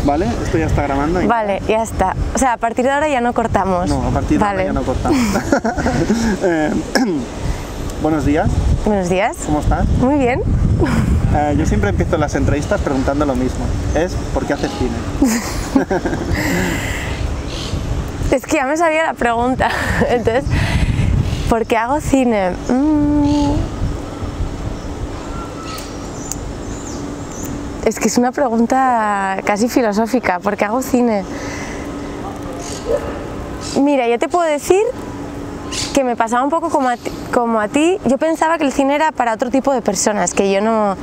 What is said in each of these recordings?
Vale, esto ya está grabando. Vale, ya está. O sea, a partir de ahora ya no cortamos. No, a partir de ahora ya no cortamos. Buenos días. Buenos días. ¿Cómo estás? Muy bien. Yo siempre empiezo las entrevistas preguntando lo mismo. Es ¿por qué haces cine? Es que ya me sabía la pregunta. Entonces, ¿por qué hago cine? Es que es una pregunta casi filosófica. ¿Por qué hago cine? Mira, yo te puedo decir que me pasaba un poco como a ti. Yo pensaba que el cine era para otro tipo de personas, que yo no...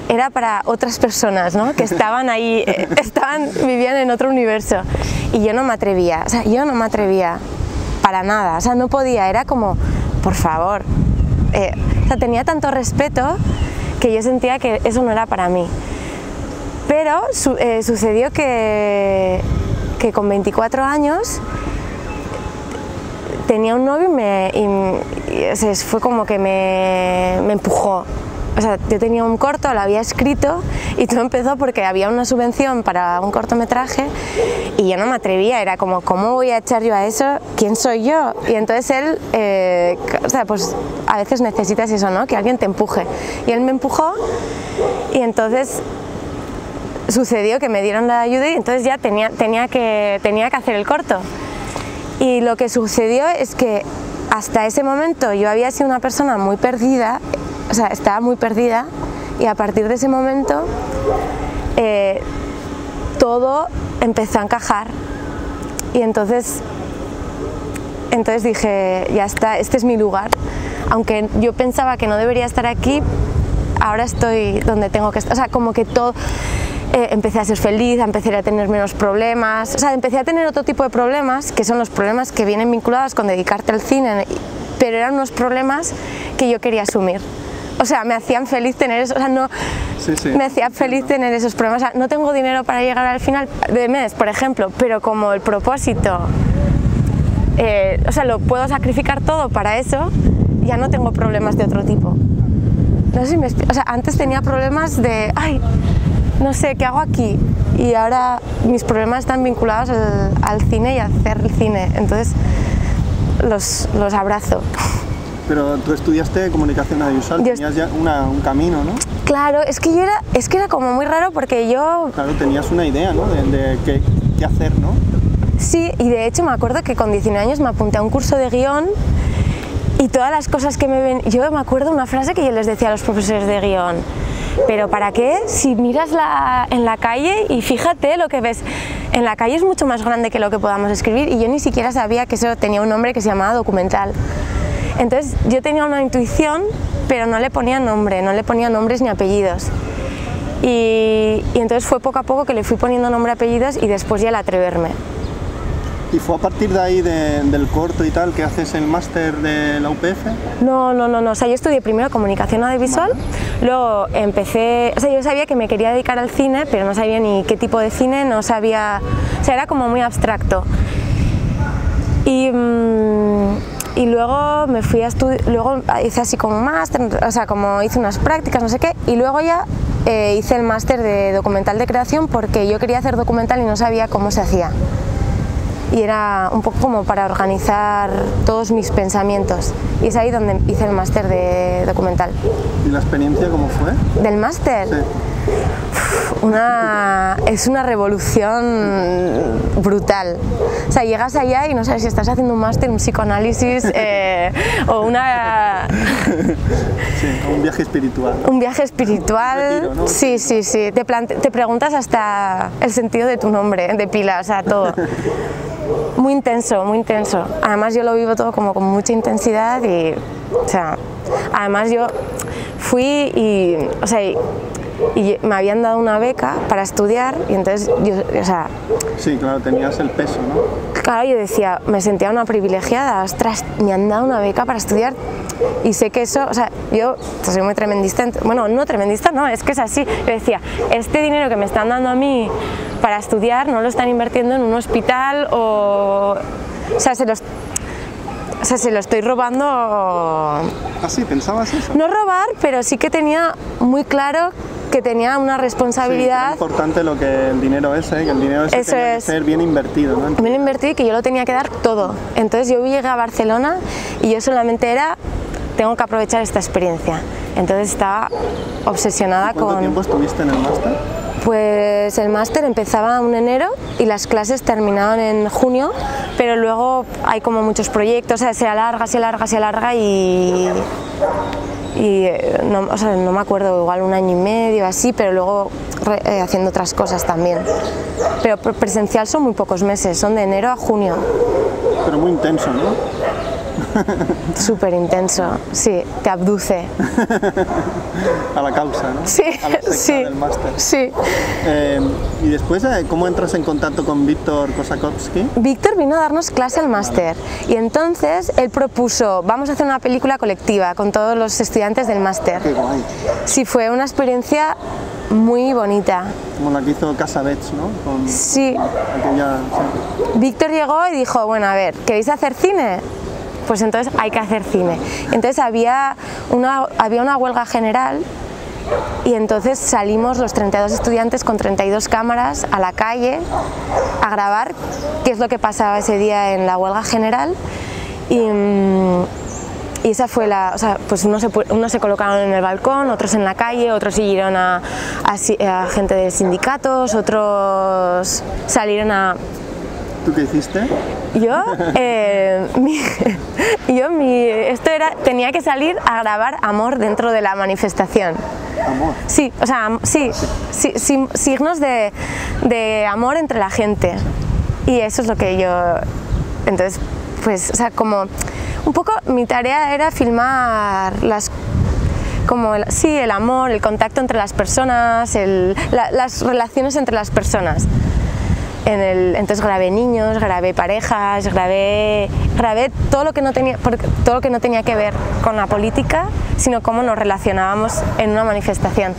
Era para otras personas, ¿no? Que estaban ahí, vivían en otro universo. Y yo no me atrevía, o sea, yo no me atrevía para nada, o sea, no podía, era como, por favor. O sea, tenía tanto respeto que yo sentía que eso no era para mí. Pero sucedió que con 24 años tenía un novio y o sea, fue como que me empujó. O sea, yo tenía un corto, lo había escrito y todo empezó porque había una subvención para un cortometraje y yo no me atrevía, era como, ¿cómo voy a echar yo a eso? ¿Quién soy yo? Y entonces él, o sea, pues a veces necesitas eso, ¿no? Que alguien te empuje. Y él me empujó y entonces sucedió que me dieron la ayuda y entonces ya tenía que hacer el corto. Y lo que sucedió es que hasta ese momento yo había sido una persona muy perdida, o sea, estaba muy perdida y a partir de ese momento todo empezó a encajar y entonces dije, ya está, este es mi lugar. Aunque yo pensaba que no debería estar aquí, ahora estoy donde tengo que estar, o sea, como que todo... empecé a ser feliz, empecé a tener menos problemas, o sea, empecé a tener otro tipo de problemas, que son los problemas que vienen vinculados con dedicarte al cine, pero eran unos problemas que yo quería asumir. O sea, me hacían feliz tener eso, o sea, no, me hacía feliz tener esos problemas. O sea, no tengo dinero para llegar al final de mes, por ejemplo, pero como el propósito, o sea, lo puedo sacrificar todo para eso, ya no tengo problemas de otro tipo. No sé si me explico, o sea, antes tenía problemas de, ay, no sé, ¿qué hago aquí? Y ahora mis problemas están vinculados al cine y a hacer el cine, entonces los abrazo. Pero tú estudiaste comunicación audiovisual, tenías ya un camino, ¿no? Claro, es que era como muy raro porque yo... Claro, tenías una idea, ¿no? De qué hacer, ¿no? Sí, y de hecho me acuerdo que con 19 años me apunté a un curso de guión y todas las cosas que me ven... Yo me acuerdo una frase que yo les decía a los profesores de guión. ¿Pero para qué? Si miras en la calle y fíjate lo que ves, en la calle es mucho más grande que lo que podamos escribir y yo ni siquiera sabía que eso tenía un nombre que se llamaba documental. Entonces yo tenía una intuición, pero no le ponía nombre, no le ponía nombres ni apellidos. Y entonces fue poco a poco que le fui poniendo nombre y apellidos y después ya el atreverme. ¿Y fue a partir de ahí, del corto y tal, que haces el máster de la UPF? No, o sea, yo estudié primero comunicación audiovisual, luego empecé, o sea, yo sabía que me quería dedicar al cine, pero no sabía ni qué tipo de cine, no sabía, o sea, era como muy abstracto. Y luego me fui a estudiar, luego hice así como un máster, o sea, como hice unas prácticas, no sé qué, y luego ya hice el máster de documental de creación porque yo quería hacer documental y no sabía cómo se hacía. Y era un poco como para organizar todos mis pensamientos. Y es ahí donde hice el máster de documental. ¿Y la experiencia cómo fue? ¿Del máster? Sí. Es una revolución brutal. O sea, llegas allá y no sabes si estás haciendo un máster, un psicoanálisis o una... Sí, un viaje espiritual. Un viaje espiritual, retiro, ¿no? Sí. Te preguntas hasta el sentido de tu nombre, de pila, o sea, todo. Muy intenso, muy intenso. Además yo lo vivo todo como con mucha intensidad y, o sea, además yo fui y me habían dado una beca para estudiar y entonces yo, o sea... Sí, claro, tenías el peso, ¿no? Claro, yo decía, me sentía una privilegiada, ostras, me han dado una beca para estudiar y sé que eso, o sea, yo soy muy tremendista, bueno, no tremendista, no, es que es así. Yo decía, este dinero que me están dando a mí para estudiar no lo están invirtiendo en un hospital o sea, se lo estoy robando. ¿Ah, sí? ¿Pensabas eso? No robar, pero sí que tenía muy claro que tenía una Sí, responsabilidad. es importante lo que el dinero ese, que el dinero ese Eso tenía es. que ser bien invertido, ¿no? Bien invertido y que yo lo tenía que dar todo. Entonces yo llegué a Barcelona y yo solamente era, tengo que aprovechar esta experiencia. Entonces estaba obsesionada ¿Cuánto tiempo estuviste en el máster? Pues el máster empezaba en enero y las clases terminaban en junio, pero luego hay como muchos proyectos, o sea, se alarga y no, o sea, no me acuerdo, igual un año y medio así, pero luego haciendo otras cosas también. Pero presencial son muy pocos meses, son de enero a junio. Pero muy intenso, ¿no? Súper intenso, sí, te abduce. A la causa, ¿no? Sí, a la secta sí, del máster. sí. Y después, ¿cómo entras en contacto con Víctor Kosakowski? Víctor vino a darnos clase al máster y entonces él propuso, vamos a hacer una película colectiva con todos los estudiantes del máster. Qué guay. Sí, fue una experiencia muy bonita. Como la que hizo Casabets, ¿no? Con Sí, aquella... sí. Víctor llegó y dijo, bueno, a ver, ¿queréis hacer cine? Pues entonces hay que hacer cine. Entonces había una huelga general y entonces salimos los 32 estudiantes con 32 cámaras a la calle a grabar qué es lo que pasaba ese día en la huelga general y esa fue la, o sea, pues unos se colocaron en el balcón, otros en la calle, otros siguieron a gente de sindicatos, otros salieron a... ¿Tú qué hiciste? Yo, esto era, tenía que salir a grabar amor dentro de la manifestación. Amor. Sí, o sea, sí, signos de amor entre la gente. Y eso es lo que yo, entonces, pues, o sea, como, un poco mi tarea era filmar el amor, el contacto entre las personas, las relaciones entre las personas. Entonces grabé niños, grabé parejas, grabé todo lo que no tenía que ver con la política, sino cómo nos relacionábamos en una manifestación.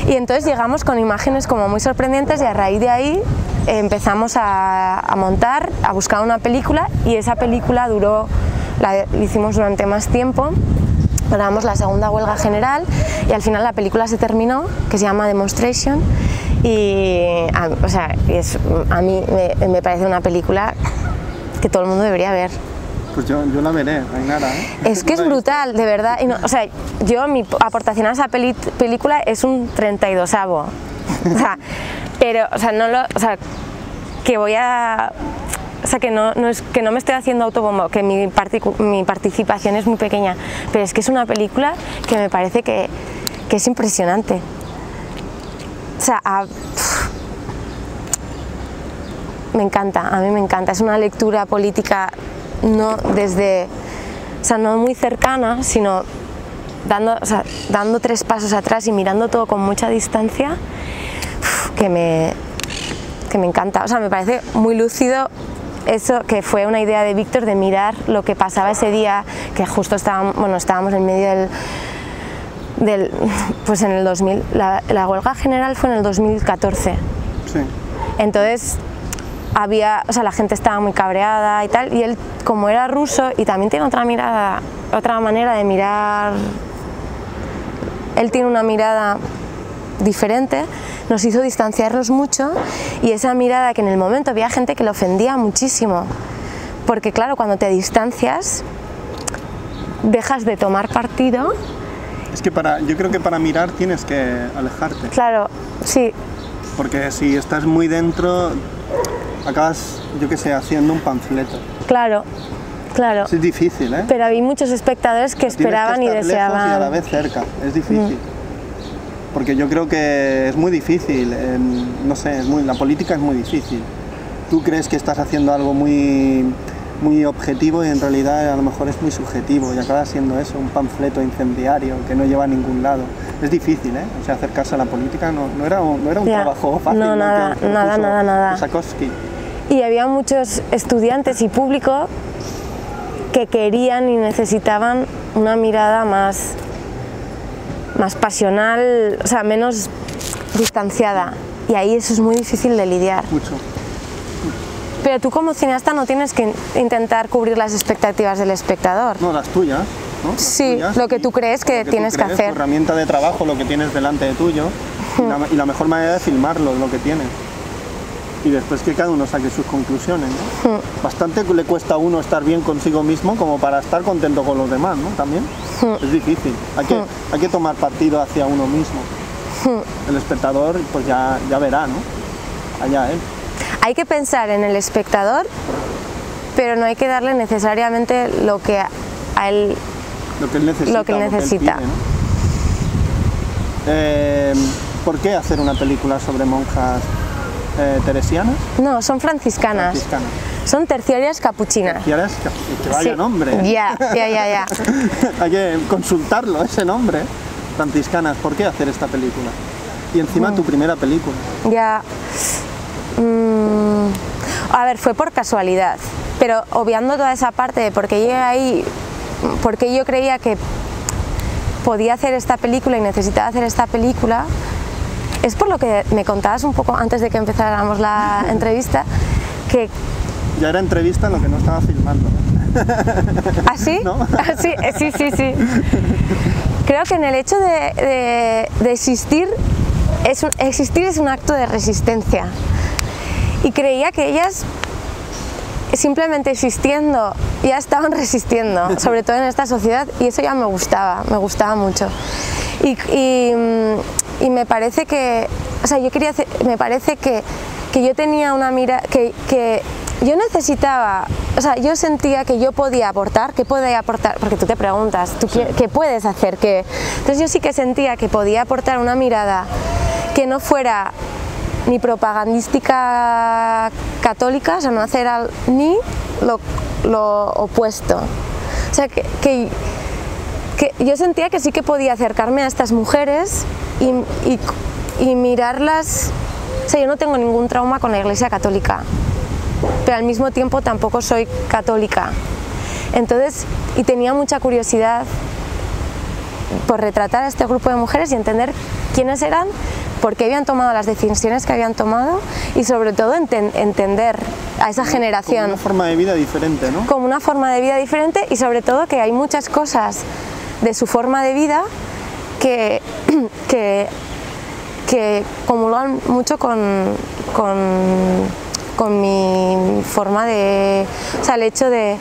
Y entonces llegamos con imágenes como muy sorprendentes y a raíz de ahí empezamos a montar, a buscar una película y esa película la hicimos durante más tiempo. Grabamos la segunda huelga general y al final la película se terminó, que se llama Demonstration. Y o sea, a mí me parece una película que todo el mundo debería ver. Pues yo la veré, Ainara, ¿eh? Es que es brutal, de verdad. Y no, o sea, mi aportación a esa película es un 32avo. O sea, pero, o sea, que voy a... O sea, que no me estoy haciendo autobombo, que mi participación es muy pequeña, pero es que es una película que me parece que es impresionante. O sea, me encanta, a mí me encanta. Es una lectura política no muy cercana, sino dando 3 pasos atrás y mirando todo con mucha distancia, que me encanta. O sea, me parece muy lúcido eso, que fue una idea de Víctor de mirar lo que pasaba ese día, que justo estábamos en medio pues en el 2000, la huelga general fue en el 2014. Sí. Entonces la gente estaba muy cabreada y tal, y él, como era ruso y también tiene otra manera de mirar, él tiene una mirada diferente, nos hizo distanciarnos mucho, y esa mirada que en el momento había gente que le ofendía muchísimo, porque claro, cuando te distancias dejas de tomar partido. Es que yo creo que para mirar tienes que alejarte. Claro, sí. Porque si estás muy dentro, acabas, yo qué sé, haciendo un panfleto. Claro, claro. Es difícil, ¿eh? Pero había muchos espectadores que esperaban y deseaban. Lejos y a la vez cerca, es difícil. Porque yo creo que es muy difícil, no sé, la política es muy difícil. Tú crees que estás haciendo algo muy objetivo y en realidad a lo mejor es muy subjetivo y acaba siendo eso, un panfleto incendiario que no lleva a ningún lado. Es difícil, ¿eh? O sea, acercarse a la política no era un trabajo fácil. No, nada. Kosakowski. Y había muchos estudiantes y público que querían y necesitaban una mirada más pasional, o sea, menos distanciada. Y ahí eso es muy difícil de lidiar. Mucho. Pero tú como cineasta no tienes que intentar cubrir las expectativas del espectador. No, las tuyas. ¿no? Las Sí, tuyas, lo que tú crees que tienes que hacer. Tu herramienta de trabajo, lo que tienes delante de tuyo, y la mejor manera de filmarlo, lo que tienes. Y después que cada uno saque sus conclusiones, ¿no? Bastante le cuesta a uno estar bien consigo mismo como para estar contento con los demás, ¿no? También es difícil, hay que tomar partido hacia uno mismo. El espectador pues ya verá, ¿no? Allá él. Hay que pensar en el espectador, pero no hay que darle necesariamente lo que a él, lo que él necesita. Lo que él necesita. Pide, ¿no? ¿Por qué hacer una película sobre monjas teresianas? No, son franciscanas. Son terciarias capuchinas. Terciarias, que vaya sí. nombre. Ya. Hay que consultarlo, ese nombre. Franciscanas, ¿por qué hacer esta película? Y encima tu primera película. Ya. A ver, fue por casualidad, pero obviando toda esa parte de por qué llegué ahí, porque yo creía que podía hacer esta película y necesitaba hacer esta película, es por lo que me contabas un poco antes de que empezáramos la entrevista, que... Ya era entrevista en lo que no estaba filmando. ¿Ah, sí? ¿No? Sí. Creo que en el hecho de existir, existir es un acto de resistencia. Y creía que ellas, simplemente existiendo, ya estaban resistiendo, sobre todo en esta sociedad, y eso ya me gustaba mucho. Y me parece que, o sea, me parece que yo tenía una mirada, que yo necesitaba, o sea, yo sentía que yo podía aportar, porque tú te preguntas, ¿tú qué puedes hacer? Entonces yo sí que sentía que podía aportar una mirada que no fuera ni propagandística católica, o sea, no hacer ni lo opuesto. O sea, que yo sentía que sí que podía acercarme a estas mujeres y mirarlas. O sea, yo no tengo ningún trauma con la Iglesia católica, pero al mismo tiempo tampoco soy católica. Entonces, y tenía mucha curiosidad por retratar a este grupo de mujeres y entender quiénes eran, por qué habían tomado las decisiones que habían tomado y sobre todo entender a esa generación. Como una forma de vida diferente, ¿no? Como una forma de vida diferente y sobre todo que hay muchas cosas de su forma de vida que comulgan mucho con mi forma de... O sea, el hecho de...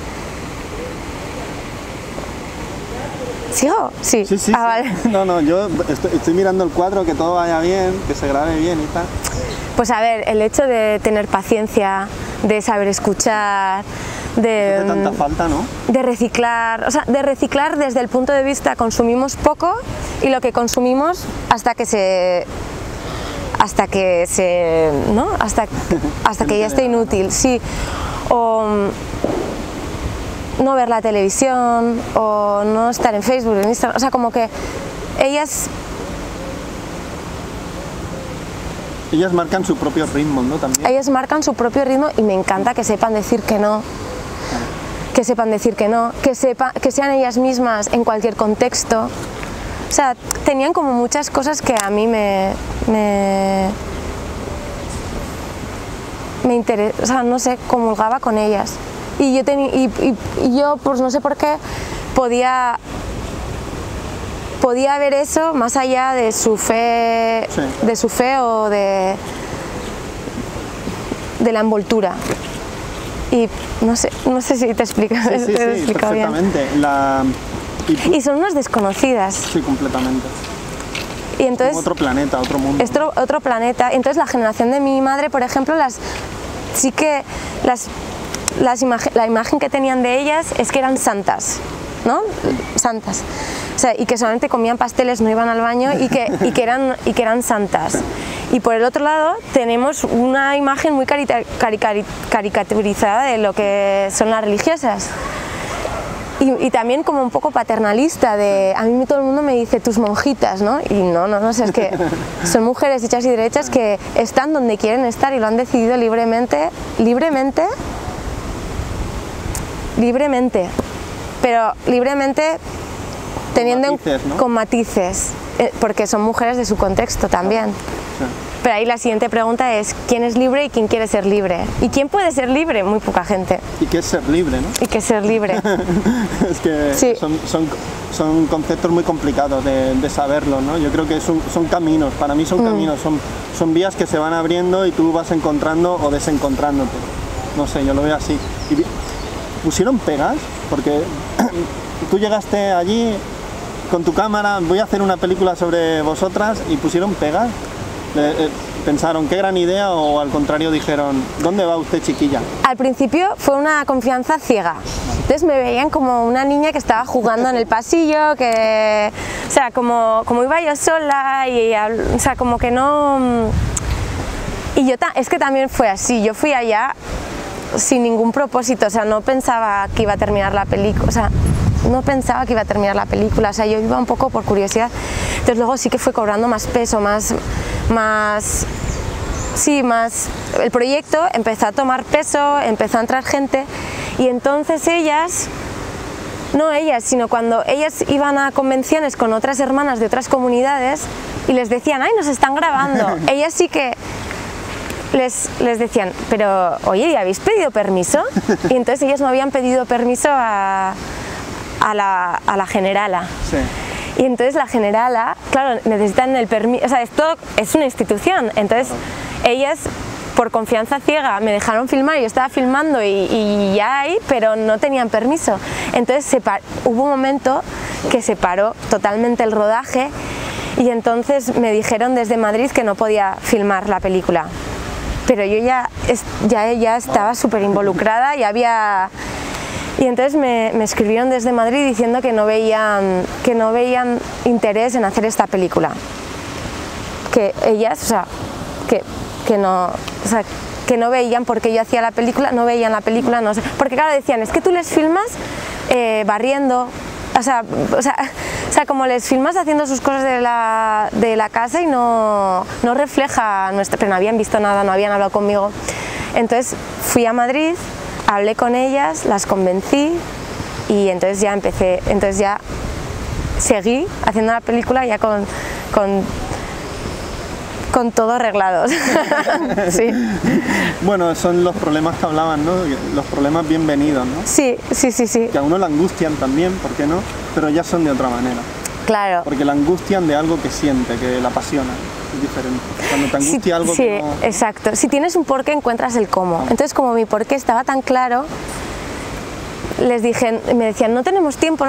¿Sigo? Sí. Sí. Vale. No, yo estoy mirando el cuadro, que todo vaya bien, que se grabe bien y tal. Pues a ver, el hecho de tener paciencia, de saber escuchar, de... hace tanta falta, ¿no? De reciclar, o sea, de reciclar desde el punto de vista consumimos poco y lo que consumimos hasta que ¿no? hasta que ya esté inútil, sí. O no ver la televisión, o no estar en Facebook, en Instagram, o sea, como que ellas marcan su propio ritmo, ¿no? También. Ellas marcan su propio ritmo y me encanta que sepan decir que no, que sean ellas mismas en cualquier contexto. O sea, tenían como muchas cosas que a mí me interesa, o sea, no sé, comulgaba con ellas. Y yo, pues no sé por qué, podía ver eso más allá de su fe, sí. De su fe o de la envoltura. Y no sé si te explico, sí, perfectamente. Bien. Y son unas desconocidas. Sí, completamente. Y entonces, como otro planeta, otro mundo. Otro planeta. Entonces la generación de mi madre, por ejemplo, la imagen que tenían de ellas es que eran santas, ¿no? Santas. O sea, y que solamente comían pasteles, no iban al baño y que eran santas. Y por el otro lado tenemos una imagen muy caricaturizada de lo que son las religiosas. Y también como un poco paternalista, a mí todo el mundo me dice tus monjitas, ¿no? Y no sé, es que son mujeres hechas y derechas que están donde quieren estar y lo han decidido libremente, pero libremente teniendo con matices, ¿no? con matices, porque son mujeres de su contexto también. Pero ahí la siguiente pregunta es, ¿quién es libre y quién quiere ser libre? ¿Y quién puede ser libre? Muy poca gente. ¿Y qué es ser libre, no? ¿Y qué es ser libre? Es que sí. son conceptos muy complicados de saberlo, ¿no? Yo creo que son caminos, para mí son caminos, son vías que se van abriendo y tú vas encontrando o desencontrándote. No sé, yo lo veo así. Y ¿pusieron pegas? Porque tú llegaste allí con tu cámara, voy a hacer una película sobre vosotras, y pusieron pegas. ¿Pensaron qué gran idea o al contrario dijeron, ¿dónde va usted, chiquilla? Al principio fue una confianza ciega. Entonces me veían como una niña que estaba jugando en el pasillo, o sea, como iba yo sola y o sea, como que no... Y es que también fue así, yo fui allá sin ningún propósito, o sea, no pensaba que iba a terminar la película, o sea, no pensaba que iba a terminar la película, o sea, yo iba un poco por curiosidad. Entonces luego sí que fue cobrando más peso, el proyecto empezó a tomar peso, empezó a entrar gente, y entonces ellas, sino cuando ellas iban a convenciones con otras hermanas de otras comunidades y les decían, ¡ay, nos están grabando! Ellas sí que les decían, pero oye, ¿y habéis pedido permiso? Y entonces ellas no habían pedido permiso a la generala. Sí. Y entonces la generala, claro, necesitan el permiso, o sea, esto es una institución, entonces ellas por confianza ciega me dejaron filmar, yo estaba filmando y ya ahí, pero no tenían permiso. Entonces hubo un momento que se paró totalmente el rodaje y entonces me dijeron desde Madrid que no podía filmar la película. Pero yo ya estaba súper involucrada y entonces me escribieron desde Madrid diciendo que no veían interés en hacer esta película. Que ellas, o sea, que no veían porque yo hacía la película, no veían la película, no sé. Porque claro, decían, es que tú les filmas barriendo, o sea, como les filmas haciendo sus cosas de la casa y no refleja nuestra, pero no habían visto nada, no habían hablado conmigo. Entonces fui a Madrid, hablé con ellas, las convencí y entonces ya seguí haciendo la película ya con todo arreglado. Sí. Bueno, son los problemas que hablaban, ¿no? Los problemas bienvenidos, ¿no? Sí. Que a uno le angustian también, ¿por qué no? Pero ya son de otra manera. Claro. Porque la angustian de algo que siente, que la apasiona. Es diferente. Cuando te angustia algo que no... Sí, exacto. Si tienes un porqué, encuentras el cómo. Entonces, como mi porqué estaba tan claro, les dije, me decían, no tenemos tiempo.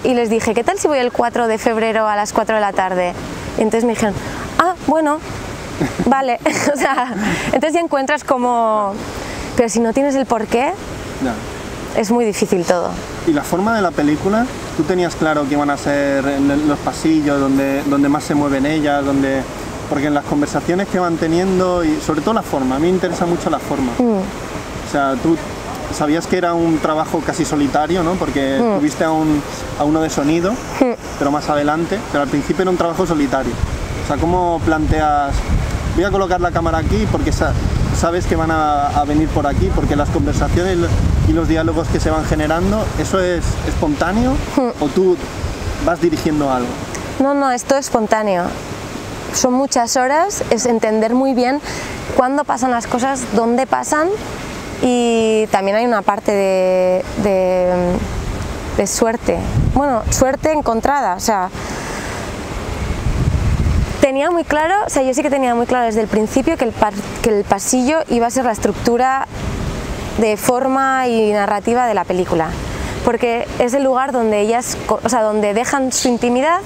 Y les dije, ¿qué tal si voy el 4 de febrero a las 4 de la tarde? Y entonces me dijeron, bueno, vale. O sea, entonces ya encuentras como... Pero si no tienes el porqué, es muy difícil todo. ¿Y la forma de la película? ¿Tú tenías claro que iban a ser en los pasillos donde más se mueven ellas? Porque en las conversaciones que van teniendo, y sobre todo la forma, a mí me interesa mucho la forma. O sea, tú sabías que era un trabajo casi solitario, ¿no? Porque tuviste a uno de sonido, pero más adelante, pero al principio era un trabajo solitario. O sea, ¿cómo planteas, voy a colocar la cámara aquí porque sabes que van a venir por aquí, porque las conversaciones y los diálogos que se van generando, ¿eso es espontáneo o tú vas dirigiendo algo? No, esto es espontáneo. Son muchas horas, es entender muy bien cuándo pasan las cosas, dónde pasan, y también hay una parte de suerte. Bueno, suerte encontrada, o sea, tenía muy claro, o sea, yo sí que tenía muy claro desde el principio que el pasillo iba a ser la estructura de forma y narrativa de la película, porque es el lugar donde ellas, o sea, donde dejan su intimidad,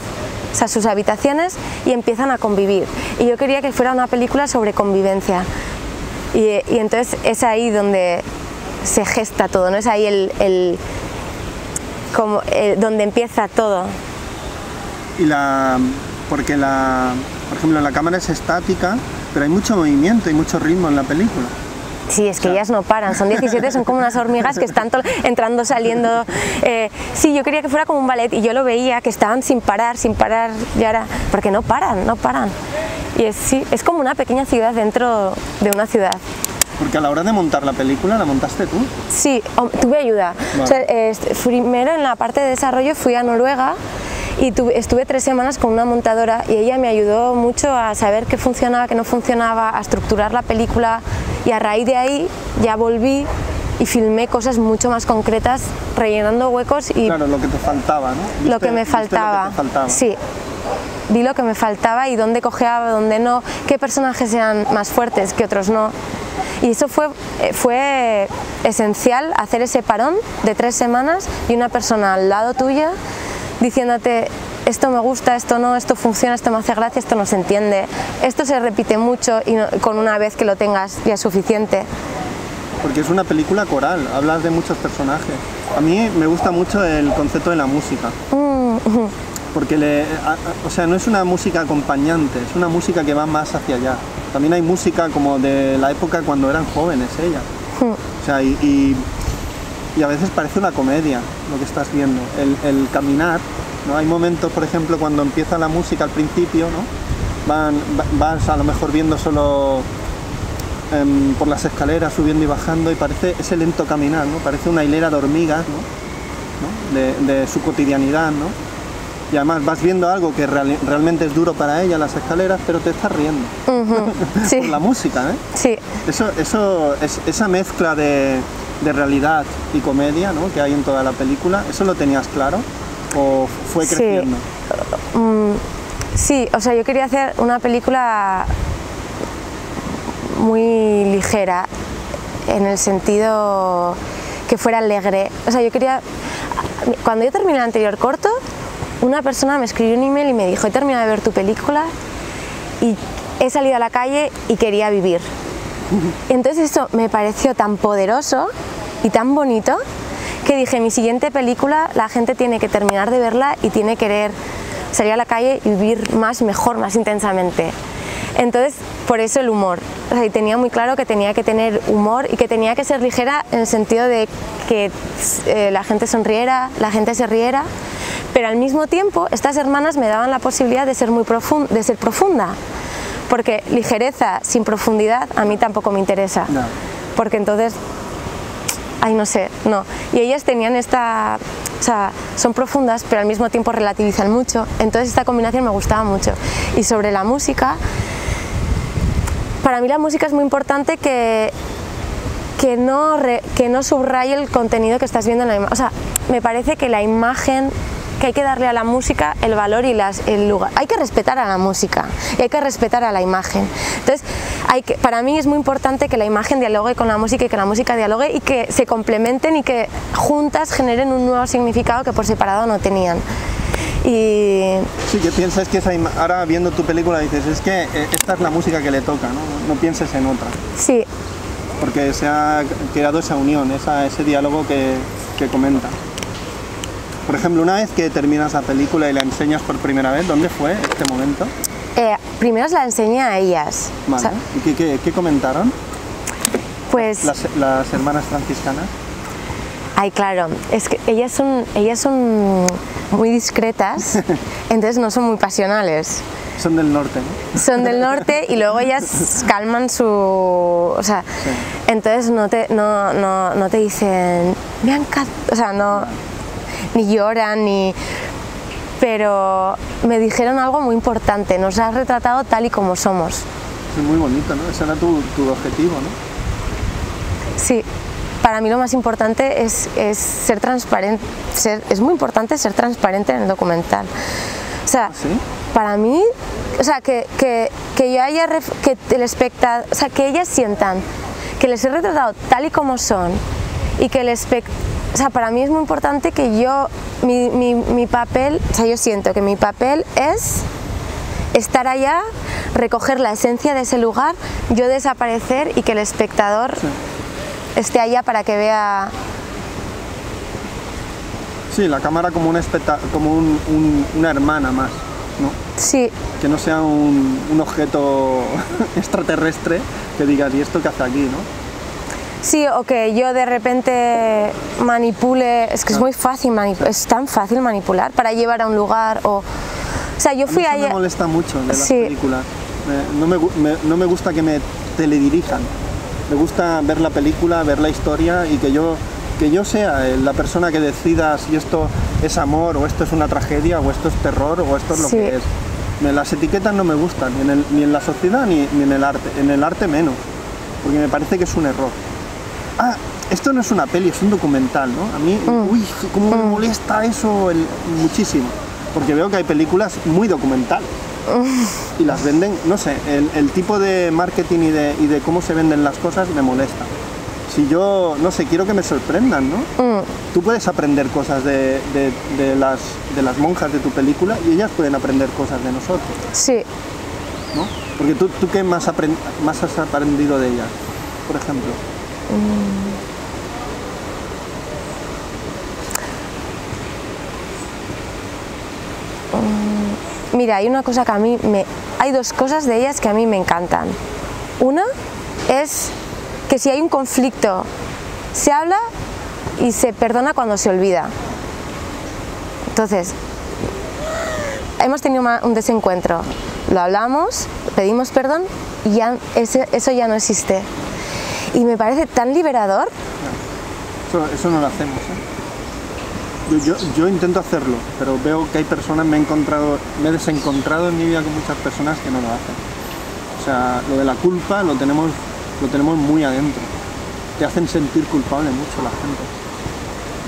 o sea, sus habitaciones, y empiezan a convivir. Y yo quería que fuera una película sobre convivencia. Y entonces es ahí donde se gesta todo, ¿no? Es ahí donde empieza todo. Porque por ejemplo, la cámara es estática, pero hay mucho movimiento y mucho ritmo en la película. Sí, es que ellas no paran, son 17, son como unas hormigas que están entrando, saliendo. Sí, yo quería que fuera como un ballet y yo lo veía, que estaban sin parar, y ahora, porque no paran. Y es como una pequeña ciudad dentro de una ciudad. Porque a la hora de montar la película, ¿la montaste tú? Sí, tuve ayuda. Vale. O sea, primero en la parte de desarrollo fui a Noruega Y estuve 3 semanas con una montadora y ella me ayudó mucho a saber qué funcionaba, qué no funcionaba, a estructurar la película, y a raíz de ahí ya volví y filmé cosas mucho más concretas, rellenando huecos y... Claro, lo que te faltaba, ¿no? Lo que me faltaba, sí. Vi lo que me faltaba y dónde cojeaba, dónde no, qué personajes eran más fuertes, qué otros no. Y eso fue esencial, hacer ese parón de 3 semanas y una persona al lado tuya diciéndote: esto me gusta, esto no, esto funciona, esto me hace gracia, esto no se entiende, esto se repite mucho y con una vez que lo tengas ya es suficiente. Porque es una película coral, hablas de muchos personajes. A mí me gusta mucho el concepto de la música. Porque o sea, no es una música acompañante, es una música que va más hacia allá. También hay música como de la época cuando eran jóvenes ellas. O sea, y a veces parece una comedia lo que estás viendo. El caminar, ¿no? Hay momentos, por ejemplo, cuando empieza la música al principio, ¿no? Vas a lo mejor viendo solo por las escaleras, subiendo y bajando, y parece ese lento caminar, ¿no? Parece una hilera de hormigas, ¿no? De su cotidianidad, ¿no? Y además vas viendo algo que realmente es duro para ella, las escaleras, pero te estás riendo. Sí. Por la música, ¿eh? Sí. Esa mezcla de realidad y comedia, ¿no? Que hay en toda la película, ¿eso lo tenías claro o fue creciendo? Sí, o sea, yo quería hacer una película muy ligera, en el sentido que fuera alegre. O sea, yo quería... Cuando yo terminé el anterior corto, una persona me escribió un email y me dijo: he terminado de ver tu película y he salido a la calle y quería vivir. Entonces eso me pareció tan poderoso y tan bonito que dije: mi siguiente película la gente tiene que terminar de verla y tiene que querer salir a la calle y vivir más, mejor, más intensamente. Entonces, por eso el humor. O sea, y tenía muy claro que tenía que tener humor y que tenía que ser ligera en el sentido de que la gente sonriera, la gente se riera, pero al mismo tiempo estas hermanas me daban la posibilidad de ser profunda, porque ligereza sin profundidad a mí tampoco me interesa, no. Porque entonces, ay, no sé, no. Y ellas tenían esta... O sea, son profundas, pero al mismo tiempo relativizan mucho, entonces esta combinación me gustaba mucho. Y sobre la música, para mí la música es muy importante que no subraye el contenido que estás viendo en la imagen. O sea, me parece que la imagen, que hay que darle a la música el valor y el lugar. Hay que respetar a la música y hay que respetar a la imagen. Entonces, para mí es muy importante que la imagen dialogue con la música y que la música dialogue y que se complementen y que juntas generen un nuevo significado que por separado no tenían. Y... Sí, que piensas que ahora viendo tu película dices: es que esta es la música que le toca, ¿no? No pienses en otra. Sí. Porque se ha creado esa unión, ese diálogo que comenta. Por ejemplo, una vez que terminas la película y la enseñas por primera vez, ¿dónde fue este momento? Primero la enseñé a ellas. Vale. O sea, ¿y qué comentaron? Pues... Las hermanas franciscanas. Ay, claro, es que ellas son muy discretas, entonces no son muy pasionales. Son del norte, ¿no? Son del norte y luego ellas calman su... O sea, sí. Entonces no te dicen... Me han o sea, no... Ni lloran, ni... Pero me dijeron algo muy importante: nos has retratado tal y como somos. Es muy bonito, ¿no? Ese era tu objetivo, ¿no? Sí. Para mí lo más importante es ser transparente, es muy importante ser transparente en el documental. O sea, ¿sí? Para mí, o sea, que yo haya, que el espectador, o sea, que ellas sientan que les he retratado tal y como son y que o sea, para mí es muy importante que mi papel, o sea, yo siento que mi papel es estar allá, recoger la esencia de ese lugar, yo desaparecer y que el espectador... Sí. Esté allá para que vea... Sí, la cámara como una hermana más, ¿no? Sí. Que no sea un objeto extraterrestre que digas: ¿y esto qué hace aquí, no? Sí, o que yo de repente manipule... Es que es muy fácil, es tan fácil manipular para llevar a un lugar o... O sea, yo fui allá... Eso me molesta mucho de las películas. No me gusta que me teledirijan. Me gusta ver la película, ver la historia y que yo que yo sea la persona que decida si esto es amor o esto es una tragedia o esto es terror o esto es lo que es. Las etiquetas no me gustan, ni en la sociedad ni en el arte menos, porque me parece que es un error. Ah, esto no es una peli, es un documental, ¿no? A mí, uy, cómo me molesta eso muchísimo, porque veo que hay películas muy documentales y las venden, no sé, el tipo de marketing y de cómo se venden las cosas me molesta. Si yo, no sé, quiero que me sorprendan, ¿no? Tú puedes aprender cosas de las monjas de tu película y ellas pueden aprender cosas de nosotros. Sí. ¿No? Porque tú ¿qué más has aprendido de ellas, por ejemplo? Mira, hay una cosa que a mí hay dos cosas de ellas que a mí me encantan. Una es que si hay un conflicto, se habla y se perdona cuando se olvida. Entonces, hemos tenido un desencuentro, lo hablamos, pedimos perdón y ya eso ya no existe. Y me parece tan liberador. Eso no lo hacemos, ¿eh? Yo intento hacerlo, pero veo que hay personas, me he desencontrado en mi vida con muchas personas que no lo hacen. O sea, lo de la culpa lo tenemos muy adentro. Te hacen sentir culpable mucho la gente.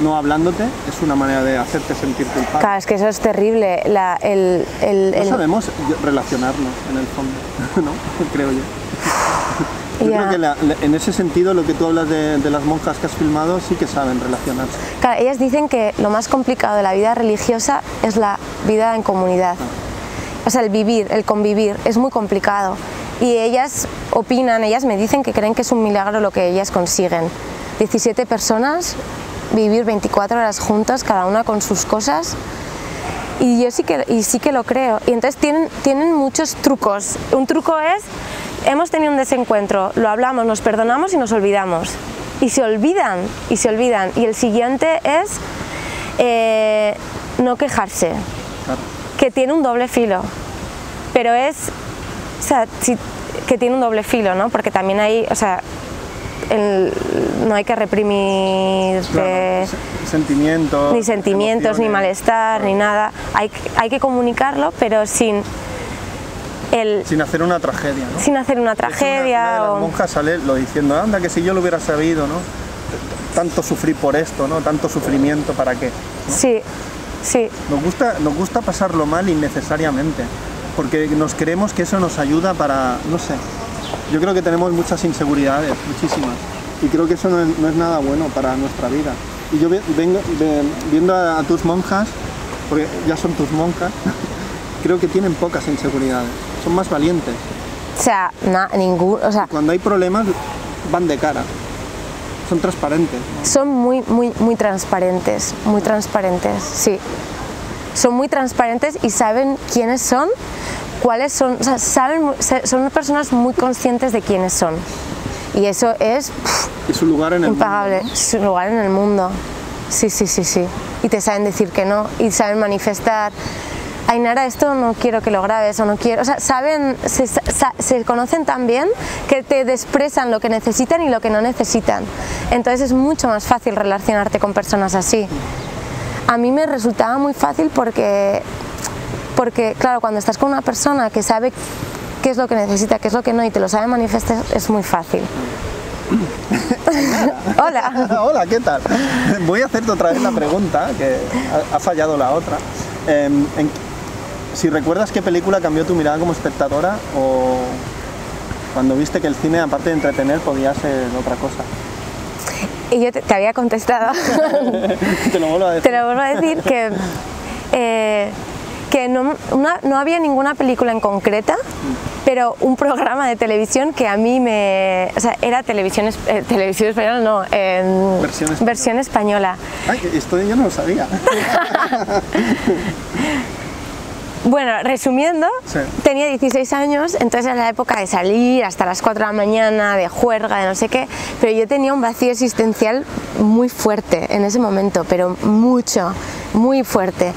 No hablándote es una manera de hacerte sentir culpable. Claro, es que eso es terrible. No sabemos relacionarnos en el fondo, ¿no? Creo yo. Yo creo que en ese sentido lo que tú hablas de las monjas que has filmado sí que saben relacionarse. Claro, ellas dicen que lo más complicado de la vida religiosa es la vida en comunidad. O sea, el convivir, es muy complicado. Y ellas opinan, ellas me dicen que creen que es un milagro lo que ellas consiguen. 17 personas, vivir 24 horas juntas, cada una con sus cosas. Y yo sí que lo creo. Y entonces tienen muchos trucos. Un truco es, hemos tenido un desencuentro, lo hablamos, nos perdonamos y nos olvidamos. Y se olvidan. Y el siguiente es no quejarse, que tiene un doble filo. Pero o sea, que tiene un doble filo, ¿no? Porque también hay, o sea, no hay que reprimir sentimientos, ni sentimientos, ni malestar, ni nada. Hay que comunicarlo, pero sin hacer una tragedia, ¿no? Sin hacer una tragedia. Una de las monjas sale lo diciendo, anda, que si yo lo hubiera sabido, ¿no? Tanto sufrir por esto, ¿no? Tanto sufrimiento, ¿para qué? ¿No? Sí, sí. Nos gusta pasarlo mal innecesariamente, porque nos creemos que eso nos ayuda para, no sé, yo creo que tenemos muchas inseguridades, muchísimas, y creo que eso no es nada bueno para nuestra vida. Y yo viendo a tus monjas, porque ya son tus monjas, creo que tienen pocas inseguridades, son más valientes. O sea, cuando hay problemas van de cara, son transparentes, ¿no? Son muy transparentes, sí. Son muy transparentes y saben quiénes son, cuáles son, o sea, son personas muy conscientes de quiénes son. Y eso es su lugar en el impagable, mundo, ¿no? Su lugar en el mundo. Sí. Y te saben decir que no, y saben manifestar. Ainara, esto no quiero que lo grabes, o no quiero, o sea, se conocen tan bien que te expresan lo que necesitan y lo que no necesitan. Entonces es mucho más fácil relacionarte con personas así. A mí me resultaba muy fácil porque claro, cuando estás con una persona que sabe qué es lo que necesita, qué es lo que no, y te lo sabe manifestar, es muy fácil. Hola. Hola, ¿qué tal? Voy a hacerte otra vez la pregunta, que ha fallado la otra. Si recuerdas qué película cambió tu mirada como espectadora, o cuando viste que el cine, aparte de entretener, podía ser otra cosa. Y yo te había contestado. Te lo vuelvo a decir. Te lo vuelvo a decir que no había ninguna película en concreta, pero un programa de televisión que a mí o sea, era televisión española, no, versión española. Ay, esto yo no lo sabía. Bueno, resumiendo, sí. Tenía 16 años, entonces era la época de salir hasta las 4 de la mañana, de juerga, de no sé qué, pero yo tenía un vacío existencial muy fuerte en ese momento, pero muy fuerte.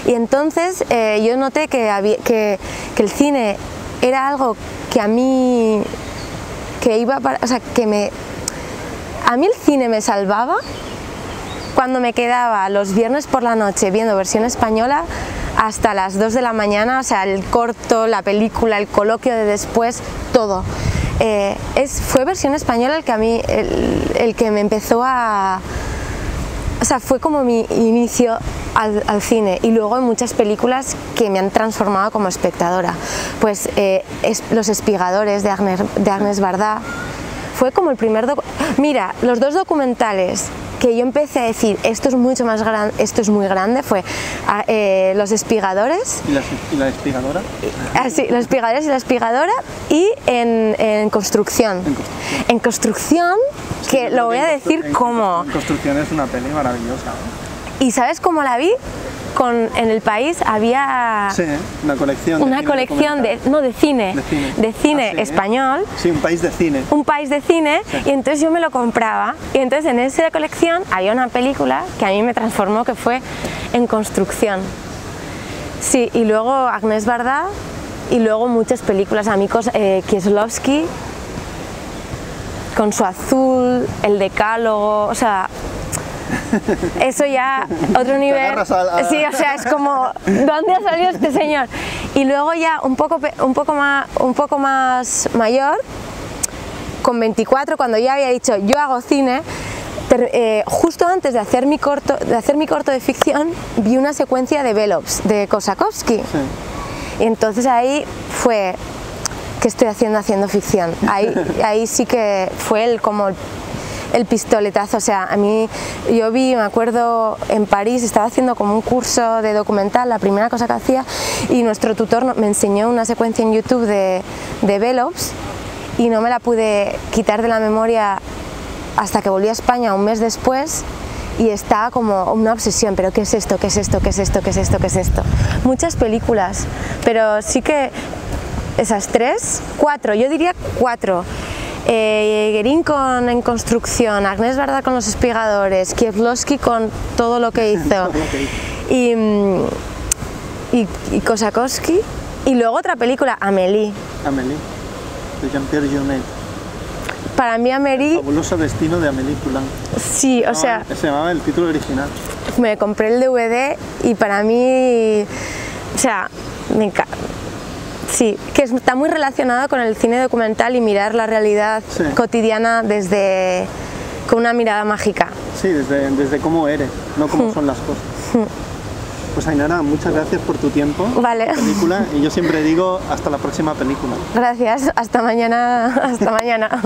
Y entonces yo noté que el cine era algo que a mí, a mí el cine me salvaba cuando me quedaba los viernes por la noche viendo versión española hasta las 2 de la mañana, o sea, el corto, la película, el coloquio de después, todo. Fue versión española el que a mí, el que me empezó a... O sea, fue como mi inicio al cine, y luego hay muchas películas que me han transformado como espectadora. Pues Los Espigadores de Agnès Varda fue como el primer... Mira, los dos documentales que yo empecé a decir, esto es mucho más grande, esto es muy grande, fue Los Espigadores. ¿Y la espigadora? Sí, Los Espigadores y la Espigadora, y en Construcción. En Construcción, que lo voy a decir como... En Construcción es una peli maravillosa, ¿no? ¿Y sabes cómo la vi? En El País había una colección de cine ¿sí? español. Sí, un país de cine. Un país de cine, sí. Y entonces yo me lo compraba, y entonces en esa colección había una película que a mí me transformó, que fue En Construcción. Sí, y luego Agnès Varda, y luego muchas películas, amigos, Kieslowski, con su Azul, El Decálogo, o sea... Eso ya, otro nivel. Sí, o sea, es como, ¿dónde ha salido este señor? Y luego ya un poco más mayor, con 24, cuando ya había dicho yo hago cine, justo antes de hacer mi corto de ficción, vi una secuencia de Velops de Kosakowski. Sí. Y entonces ahí fue, ¿qué estoy haciendo ficción? Ahí sí que fue como el pistoletazo. O sea, a mí, me acuerdo en París, estaba haciendo como un curso de documental, la primera cosa que hacía, y nuestro tutor me enseñó una secuencia en YouTube de Velops, y no me la pude quitar de la memoria hasta que volví a España un mes después, y estaba como una obsesión, pero ¿qué es esto? ¿Qué es esto? ¿Qué es esto? ¿Qué es esto? ¿Qué es esto? Muchas películas, pero sí que esas 4, yo diría 4. Guérin En Construcción, Agnès Varda con Los Espigadores, Kieslowski con todo lo que hizo, y Kosakowski, y luego otra película, Amélie, de Jean-Pierre Jeunet. Para mí Amélie... El fabuloso destino de Amélie Poulain. Sí, o sea... Se llamaba el título original. Me compré el DVD y para mí, o sea, me encanta. Sí, que está muy relacionado con el cine documental y mirar la realidad cotidiana con una mirada mágica. Sí, desde cómo eres, no cómo son las cosas. Pues Ainara, muchas gracias por tu tiempo. Vale. Película, y yo siempre digo hasta la próxima película. Gracias, hasta mañana.